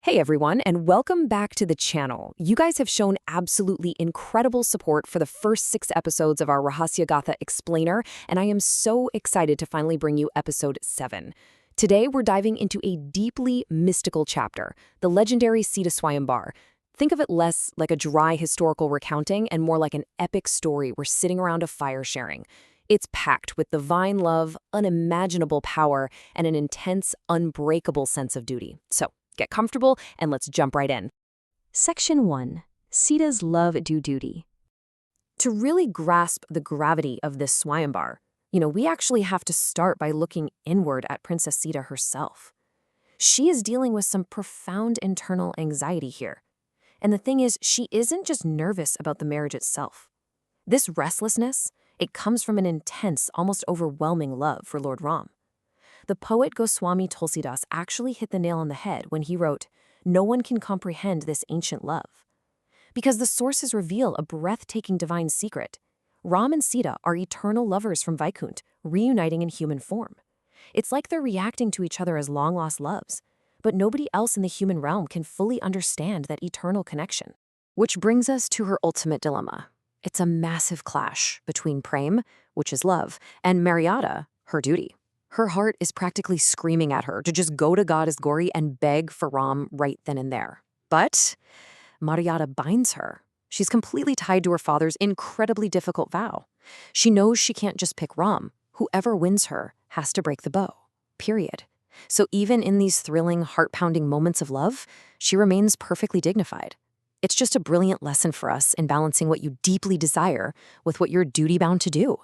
Hey everyone, and welcome back to the channel. You guys have shown absolutely incredible support for the first 6 episodes of our Rahasya Gatha Explainer, and I am so excited to finally bring you episode 7. Today we're diving into a deeply mystical chapter, the legendary Sita Swayamvar. Think of it less like a dry historical recounting and more like an epic story we're sitting around a fire sharing. It's packed with divine love, unimaginable power, and an intense, unbreakable sense of duty. So, get comfortable, and let's jump right in. Section 1. Sita's Love Do Duty. To really grasp the gravity of this Swayamvar, we actually have to start by looking inward at Princess Sita herself. She is dealing with some profound internal anxiety here. And the thing is, she isn't just nervous about the marriage itself. This restlessness, it comes from an intense, almost overwhelming love for Lord Ram. The poet Goswami Tulsidas actually hit the nail on the head when he wrote, "No one can comprehend this ancient love." Because the sources reveal a breathtaking divine secret. Ram and Sita are eternal lovers from Vaikunt, reuniting in human form. It's like they're reacting to each other as long-lost loves, but nobody else in the human realm can fully understand that eternal connection. Which brings us to her ultimate dilemma. It's a massive clash between Prem, which is love, and Maryada, her duty. Her heart is practically screaming at her to just go to Goddess Gauri and beg for Ram right then and there. But Maryada binds her. She's completely tied to her father's incredibly difficult vow. She knows she can't just pick Ram. Whoever wins her has to break the bow. Period. So even in these thrilling, heart-pounding moments of love, she remains perfectly dignified. It's just a brilliant lesson for us in balancing what you deeply desire with what you're duty-bound to do.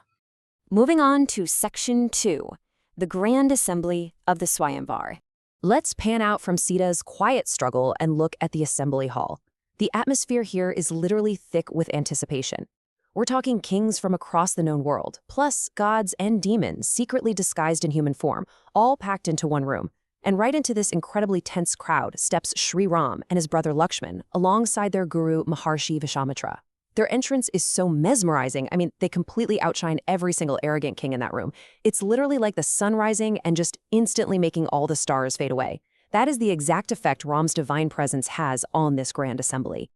Moving on to Section 2. The Grand Assembly of the Swayamvar. Let's pan out from Sita's quiet struggle and look at the assembly hall. The atmosphere here is literally thick with anticipation. We're talking kings from across the known world, plus gods and demons secretly disguised in human form, all packed into one room. And right into this incredibly tense crowd steps Sri Ram and his brother Lakshman, alongside their guru Maharshi Vishwamitra. Their entrance is so mesmerizing. They completely outshine every single arrogant king in that room. It's literally like the sun rising and just instantly making all the stars fade away. That is the exact effect Ram's divine presence has on this grand assembly.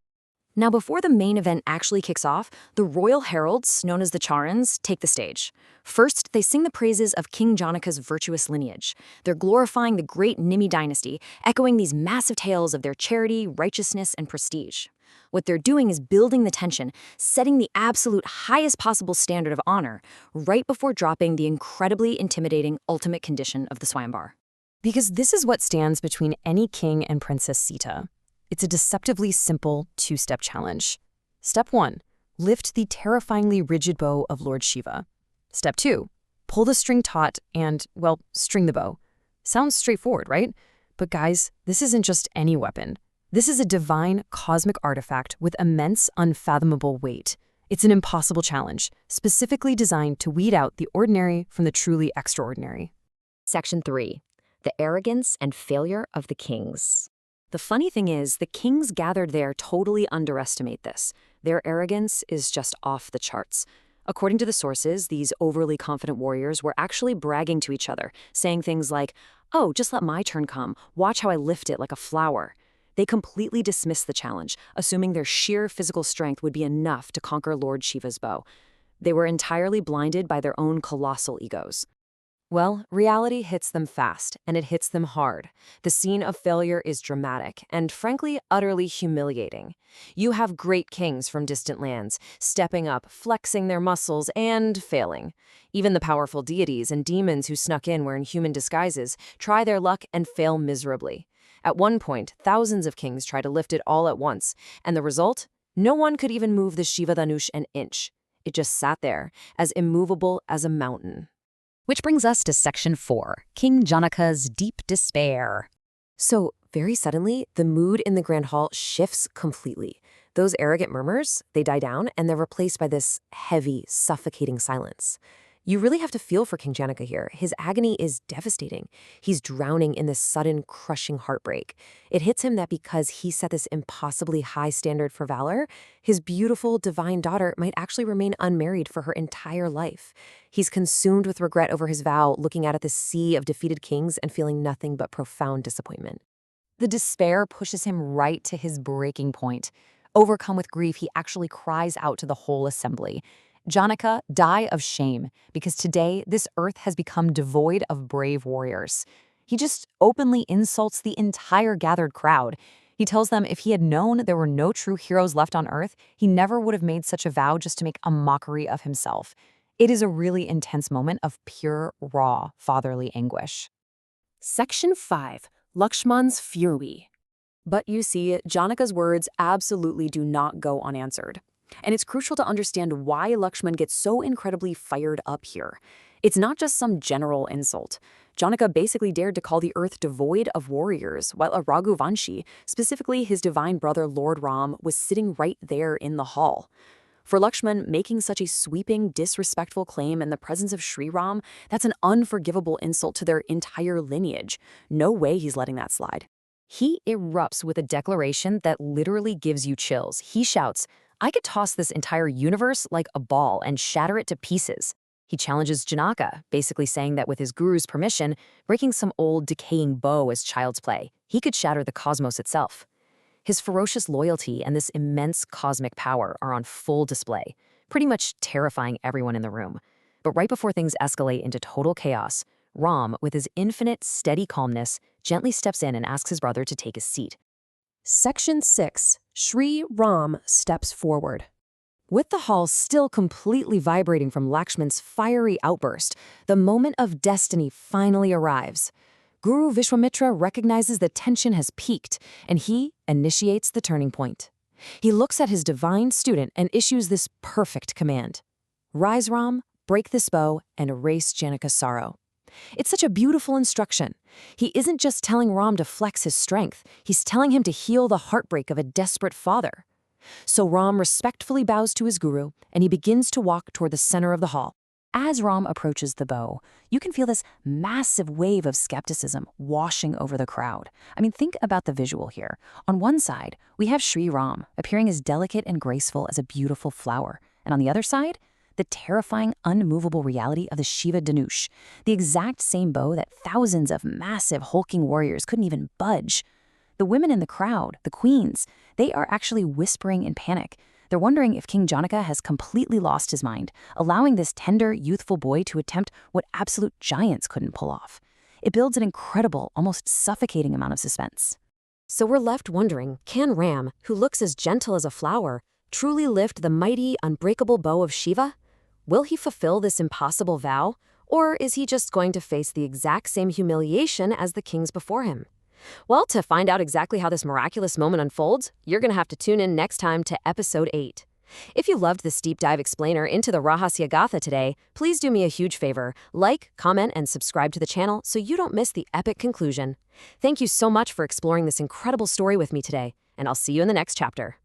Now, before the main event actually kicks off, the royal heralds, known as the Charans, take the stage. First, they sing the praises of King Janaka's virtuous lineage. They're glorifying the great Nimi dynasty, echoing these massive tales of their charity, righteousness, and prestige. What they're doing is building the tension, setting the absolute highest possible standard of honor, right before dropping the incredibly intimidating ultimate condition of the Swayamvar. Because this is what stands between any king and Princess Sita. It's a deceptively simple 2-step challenge. Step 1, lift the terrifyingly rigid bow of Lord Shiva. Step 2, pull the string taut and, string the bow. Sounds straightforward, right? But guys, this isn't just any weapon. This is a divine, cosmic artifact with immense, unfathomable weight. It's an impossible challenge, specifically designed to weed out the ordinary from the truly extraordinary. Section 3. The Arrogance and Failure of the Kings. The funny thing is, the kings gathered there totally underestimate this. Their arrogance is just off the charts. According to the sources, these overly confident warriors were actually bragging to each other, saying things like, "Oh, just let my turn come. Watch how I lift it like a flower." They completely dismissed the challenge, assuming their sheer physical strength would be enough to conquer Lord Shiva's bow. They were entirely blinded by their own colossal egos. Well, reality hits them fast, and it hits them hard. The scene of failure is dramatic and, frankly, utterly humiliating. You have great kings from distant lands, stepping up, flexing their muscles, and failing. Even the powerful deities and demons who snuck in wearing human disguises try their luck and fail miserably. At one point, thousands of kings try to lift it all at once, and the result? No one could even move the Shiva Dhanush an inch. It just sat there, as immovable as a mountain. Which brings us to Section 4, King Janaka's deep despair. So, very suddenly, the mood in the Grand Hall shifts completely. Those arrogant murmurs, they die down, and they're replaced by this heavy, suffocating silence. You really have to feel for King Janaka here. His agony is devastating. He's drowning in this sudden, crushing heartbreak. It hits him that because he set this impossibly high standard for valor, his beautiful, divine daughter might actually remain unmarried for her entire life. He's consumed with regret over his vow, looking out at this sea of defeated kings and feeling nothing but profound disappointment. The despair pushes him right to his breaking point. Overcome with grief, he actually cries out to the whole assembly, "Janaka, die of shame, because today this earth has become devoid of brave warriors." He just openly insults the entire gathered crowd. He tells them if he had known there were no true heroes left on earth, he never would have made such a vow just to make a mockery of himself. It is a really intense moment of pure, raw, fatherly anguish. Section 5. Lakshman's Fury. But you see, Janaka's words absolutely do not go unanswered. And it's crucial to understand why Lakshman gets so incredibly fired up here. It's not just some general insult. Janaka basically dared to call the earth devoid of warriors, while a Raghuvanshi, specifically his divine brother Lord Ram, was sitting right there in the hall. For Lakshman, making such a sweeping, disrespectful claim in the presence of Sri Ram, that's an unforgivable insult to their entire lineage. No way he's letting that slide. He erupts with a declaration that literally gives you chills. He shouts, "I could toss this entire universe like a ball and shatter it to pieces." He challenges Janaka, basically saying that with his guru's permission, breaking some old decaying bow as child's play, he could shatter the cosmos itself. His ferocious loyalty and this immense cosmic power are on full display, pretty much terrifying everyone in the room. But right before things escalate into total chaos, Ram, with his infinite, steady calmness, gently steps in and asks his brother to take his seat. Section 6. Sri Ram steps forward. With the hall still completely vibrating from Lakshman's fiery outburst, the moment of destiny finally arrives. Guru Vishwamitra recognizes the tension has peaked, and he initiates the turning point. He looks at his divine student and issues this perfect command. "Rise, Ram, break this bow, and erase Janaka's sorrow." It's such a beautiful instruction. He isn't just telling Ram to flex his strength, he's telling him to heal the heartbreak of a desperate father. So Ram respectfully bows to his guru, and he begins to walk toward the center of the hall. As Ram approaches the bow, you can feel this massive wave of skepticism washing over the crowd. I mean, think about the visual here. On one side, we have Sri Ram, appearing as delicate and graceful as a beautiful flower. And on the other side, the terrifying, unmovable reality of the Shiva Dhanush, the exact same bow that thousands of massive, hulking warriors couldn't even budge. The women in the crowd, the queens, they are actually whispering in panic. They're wondering if King Janaka has completely lost his mind, allowing this tender, youthful boy to attempt what absolute giants couldn't pull off. It builds an incredible, almost suffocating amount of suspense. So we're left wondering, can Ram, who looks as gentle as a flower, truly lift the mighty, unbreakable bow of Shiva? Will he fulfill this impossible vow, or is he just going to face the exact same humiliation as the kings before him? Well, to find out exactly how this miraculous moment unfolds, you're going to have to tune in next time to Episode 8. If you loved this deep dive explainer into the Rahasya Gatha today, please do me a huge favor. Like, comment, and subscribe to the channel so you don't miss the epic conclusion. Thank you so much for exploring this incredible story with me today, and I'll see you in the next chapter.